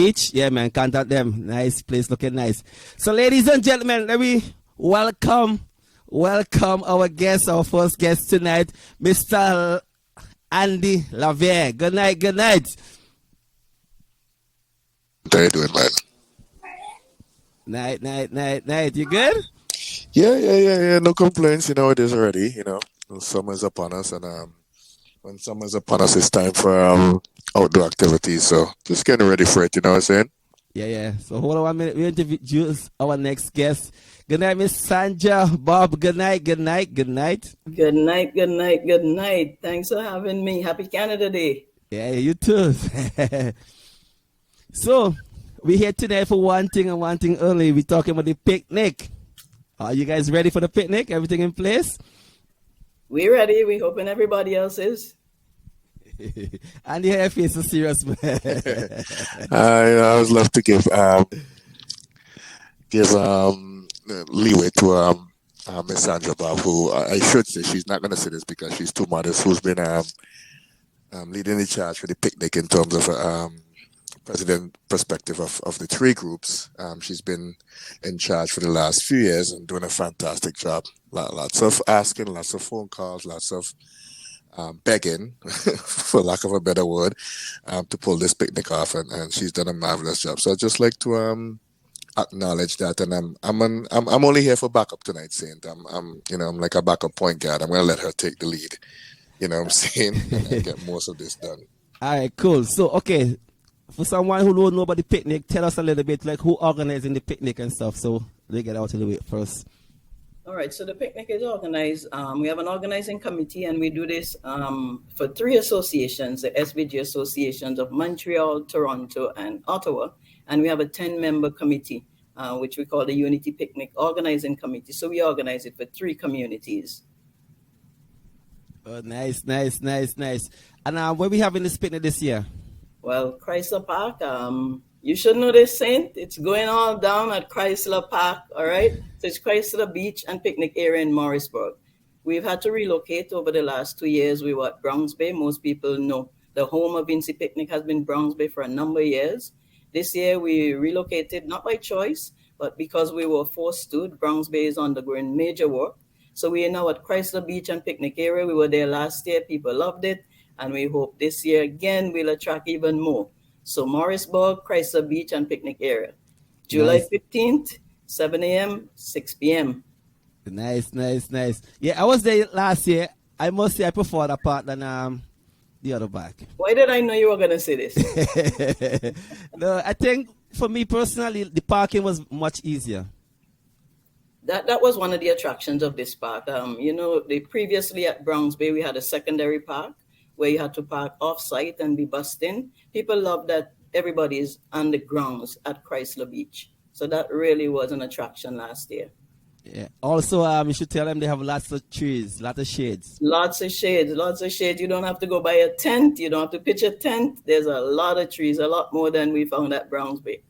Beach. Yeah, man, contact them. Nice place, looking nice. So, ladies and gentlemen, let me welcome our guest, our first guest tonight, Mr. Andy Lavier. Good night, good night. How you doing, man? Night. You good? Yeah. No complaints. You know it is already. You know, summer's upon us, and when summer's upon us, it's time for outdoor activities. So just getting ready for it. You know what I'm saying? Yeah. So hold on 1 minute. We introduce our next guest. Good night, Miss Sandra. Bob. Good night. Good night. Thanks for having me. Happy Canada Day. Yeah, you too. So we're here today for one thing and one thing only. We're talking about the picnic. Are you guys ready for the picnic? Everything in place? We're ready. We're hoping everybody else is. And your face is serious, man. I always love to give leeway to Miss Sandra Bob, who I should say she's not going to say this because she's too modest, who's been leading the charge for the picnic in terms of president perspective of the three groups. She's been in charge for the last few years and doing a fantastic job. Lots of asking, lots of phone calls, lots of begging, for lack of a better word, to pull this picnic off, and she's done a marvelous job. So I'd just like to acknowledge that, and I'm only here for backup tonight, Saint. I'm like a backup point guard. I'm gonna let her take the lead. You know what I'm saying? And get most of this done. All right, cool. So okay. For someone who don't know about the picnic, tell us a little bit like who organizing the picnic and stuff. So they get out of the way first. All right, so the picnic is organized. We have an organizing committee, and we do this for three associations, the SVG associations of Montreal, Toronto, and Ottawa. And we have a 10-member committee, which we call the Unity Picnic Organizing Committee. So we organize it for three communities. Oh, nice. And where we having this picnic this year? Well, Chrysler Park, you should know this, Saint. It's going all down at Chrysler Park, all right? So it's Chrysler Beach and Picnic Area in Morrisburg. We've had to relocate over the last 2 years. We were at Browns Bay. Most people know the home of Vincy Picnic has been Browns Bay for a number of years. This year we relocated, not by choice, but because we were forced to. Browns Bay is undergoing major work. So we are now at Chrysler Beach and Picnic Area. We were there last year. People loved it. And we hope this year again we'll attract even more. So Morrisburg, Chrysler Beach, and Picnic Area. July 15th, 7 a.m., 6 p.m. Nice. Yeah, I was there last year. I must say I prefer that part than the other back. Why did I know you were going to say this? No, I think for me personally, the parking was much easier. That was one of the attractions of this park. Previously at Browns Bay, we had a secondary park where you had to park off-site and be bussed in. People love that everybody is on the grounds at Chrysler Beach. So that really was an attraction last year. Yeah. Also, you should tell them they have lots of trees, lots of shades. Lots of shades. You don't have to go buy a tent. You don't have to pitch a tent. There's a lot of trees, a lot more than we found at Browns Bay.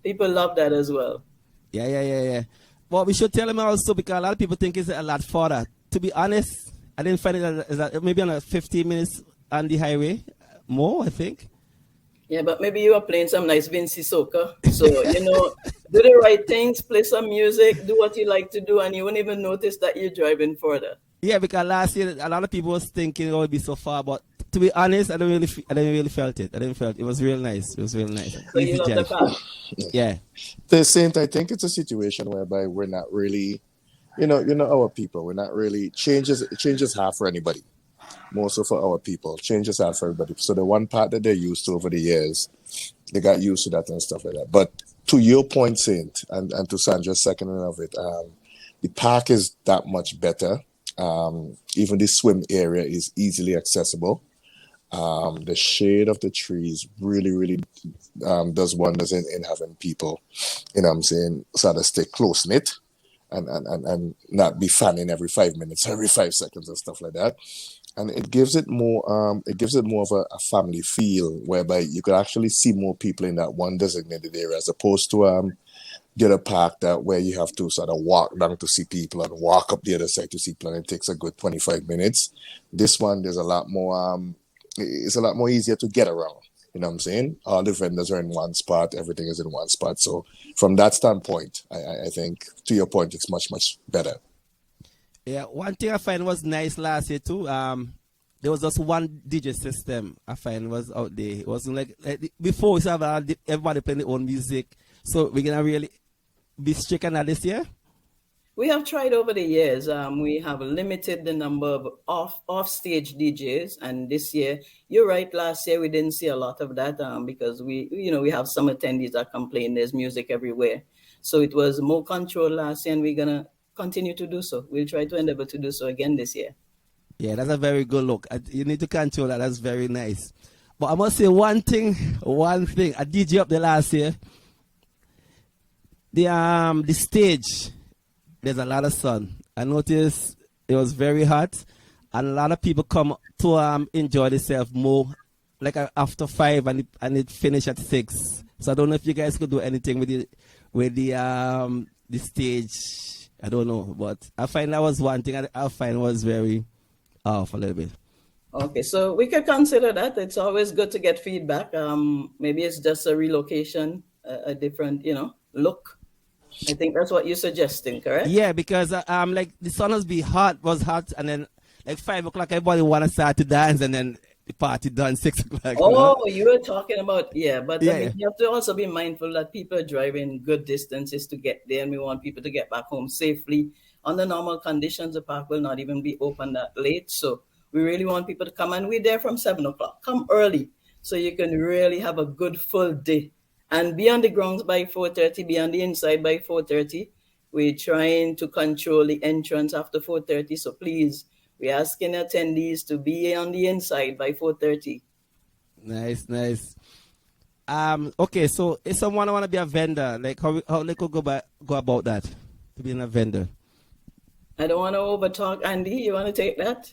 People love that as well. Yeah. Well, we should tell them also because a lot of people think it's a lot further. To be honest, I didn't find it as maybe on 15 minutes on the highway. More, I think. Yeah, but maybe you are playing some nice Vincy soca. So, do the right things, play some music, do what you like to do, and you won't even notice that you're driving further. Yeah, because last year, a lot of people was thinking it would be so far, but to be honest, I didn't really felt it. It was real nice. So you love the car? Yeah. The same, I think it's a situation whereby we're not really, our people, we're not really, change is hard for anybody. More so for our people. Change is hard for everybody. So the one part that they're used to over the years, they got used to that and stuff like that. But to your point, Saint, and to Sandra's seconding of it, the park is that much better. Even the swim area is easily accessible. The shade of the trees really does wonders in having people, sort of stay close-knit and not be fanning every 5 minutes, every 5 seconds and stuff like that. And it gives it more of a family feel, whereby you could actually see more people in that one designated area, as opposed to the other park that where you have to sort of walk down to see people and walk up the other side to see people, and it takes a good 25 minutes. This one, there's a lot more. It's a lot more easier to get around. You know what I'm saying? All the vendors are in one spot. Everything is in one spot. So from that standpoint, I think to your point, it's much, much better. Yeah, one thing I find was nice last year too. There was just one DJ system I find was out there. It wasn't like before we used to have everybody playing their own music. So we're gonna really be strict on that this year. We have tried over the years. We have limited the number of off-stage DJs, and this year, you're right. Last year we didn't see a lot of that because we have some attendees that complain there's music everywhere. So it was more control last year, and we're gonna continue to do so. We'll try to endeavor to do so again this year. Yeah, that's a very good look. You need to control that. That's very nice. But I must say one thing. I DJ up the last year. The stage. There's a lot of sun. I noticed it was very hot, and a lot of people come to enjoy themselves more, like after 5, and it finish at 6. So I don't know if you guys could do anything with the stage. I don't know, but I find that was one thing I find was very off a little bit. Okay, so we could consider that. It's always good to get feedback. Maybe it's just a relocation, a different, look. I think that's what you're suggesting, correct? Yeah, because like the sun was hot, and then like 5 o'clock, everybody want to start to dance, and then the party done 6 o'clock. Oh, you were talking about but I mean, you have to also be mindful that people are driving good distances to get there, and we want people to get back home safely. Under normal conditions, the park will not even be open that late, so we really want people to come, and we're there from 7 o'clock. Come early so you can really have a good full day. And be on the grounds by 4:30, be on the inside by 4:30. We're trying to control the entrance after 4:30. So please, we're asking attendees to be on the inside by 4:30. Nice. Okay, so if someone want to be a vendor, like how they could go about that, to be a vendor? I don't want to overtalk. Andy, you want to take that?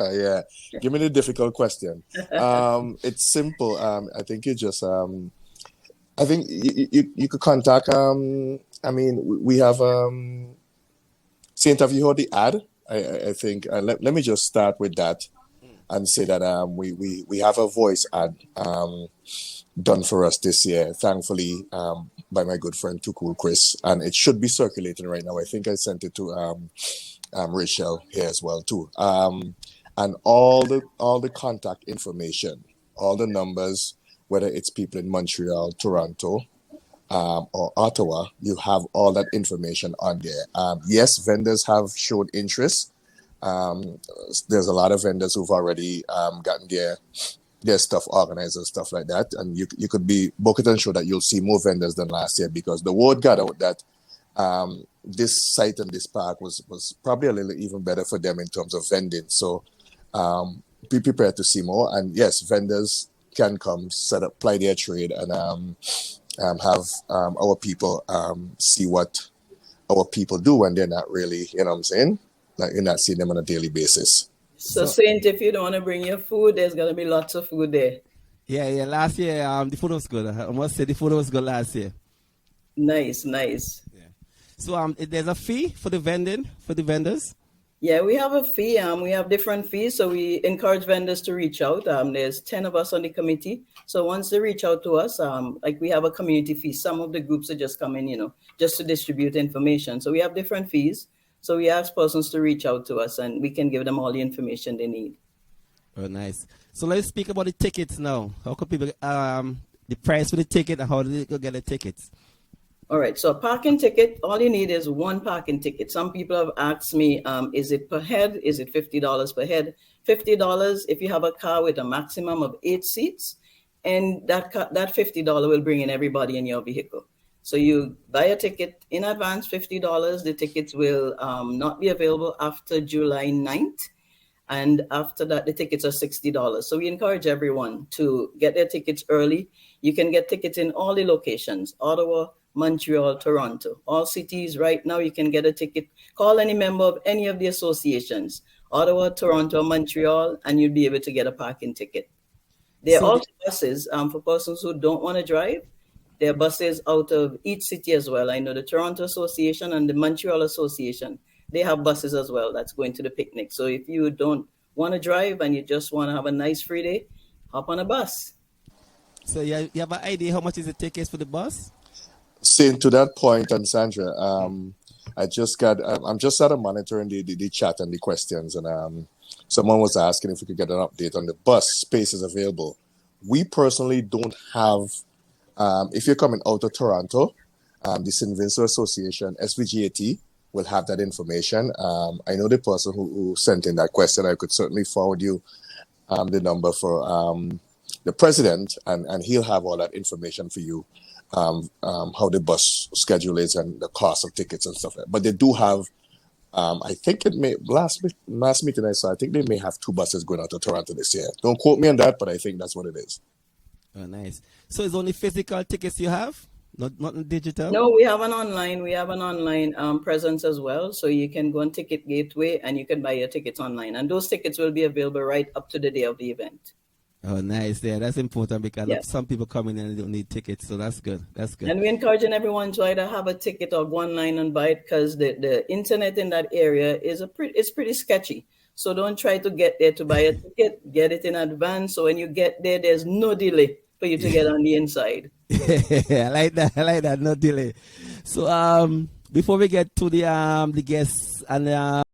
Yeah, give me the difficult question. It's simple. I think you just I think you could contact I mean, we have Saint, have you heard the ad? I think let me just start with that and say that we have a voice ad done for us this year, thankfully, by my good friend Too Cool Chris, and it should be circulating right now. I think I sent it to Rachel here as well too, and all the contact information, all the numbers, whether it's people in Montreal, Toronto, or Ottawa, you have all that information on there. Yes, vendors have showed interest. There's a lot of vendors who've already gotten their stuff organized and stuff like that, and you could be bucket and sure that you'll see more vendors than last year, because the word got out that this site and this park was probably a little even better for them in terms of vending. So be prepared to see more. And yes, vendors can come, set up, ply their trade, and have our people see what our people do when they're not really, you know what I'm saying? Like you're not seeing them on a daily basis. So Saint, if you don't want to bring your food, there's going to be lots of food there. Yeah. Last year, the food was good. I must say the food was good last year. Nice. Yeah. So there's a fee for the vendors? Yeah, we have a fee. We have different fees, so we encourage vendors to reach out. There's 10 of us on the committee. So once they reach out to us, like we have a community fee. Some of the groups are just coming, just to distribute information. So we have different fees. So we ask persons to reach out to us, and we can give them all the information they need. Oh, nice. So let's speak about the tickets now. How can people the price for the ticket, and how do they go get the tickets? All right, so a parking ticket, all you need is one parking ticket. Some people have asked me, is it per head? Is it $50 per head? $50 if you have a car with a maximum of 8 seats, and that $50 will bring in everybody in your vehicle. So you buy a ticket in advance, $50. The tickets will not be available after July 9th. And after that, the tickets are $60. So we encourage everyone to get their tickets early. You can get tickets in all the locations, Ottawa, Montreal, Toronto, all cities. Right now, you can get a ticket. Call any member of any of the associations, Ottawa, Toronto, Montreal, and you'll be able to get a parking ticket. There are also buses for persons who don't want to drive. There are buses out of each city as well. I know the Toronto Association and the Montreal Association, they have buses as well that's going to the picnic. So if you don't want to drive and you just want to have a nice free day, hop on a bus. So you have an idea how much is the tickets for the bus? Saying to that point, and Sandra, I'm just started monitoring the chat and the questions, and someone was asking if we could get an update on the bus spaces available. We personally don't have. If you're coming out of Toronto, the St. Vincent Association (SVGAT) will have that information. I know the person who sent in that question. I could certainly forward you the number for the president, and he'll have all that information for you. How the bus schedule is and the cost of tickets and stuff like that. But they do have, I think it may, last meeting I saw, I think they may have 2 buses going out to Toronto this year. Don't quote me on that, but I think that's what it is. Oh, nice. So it's only physical tickets you have? Not digital? No, we have an online presence as well. So you can go on Ticket Gateway and you can buy your tickets online. And those tickets will be available right up to the day of the event. Oh, nice. Yeah, that's important because Yeah. some people come in and they don't need tickets. So that's good. That's good. And we're encouraging everyone to either have a ticket or go online and buy it because the internet in that area is it's pretty sketchy. So don't try to get there to buy a ticket. Get it in advance. So when you get there, there's no delay for you to get on the inside. I like that. No delay. So before we get to the guests and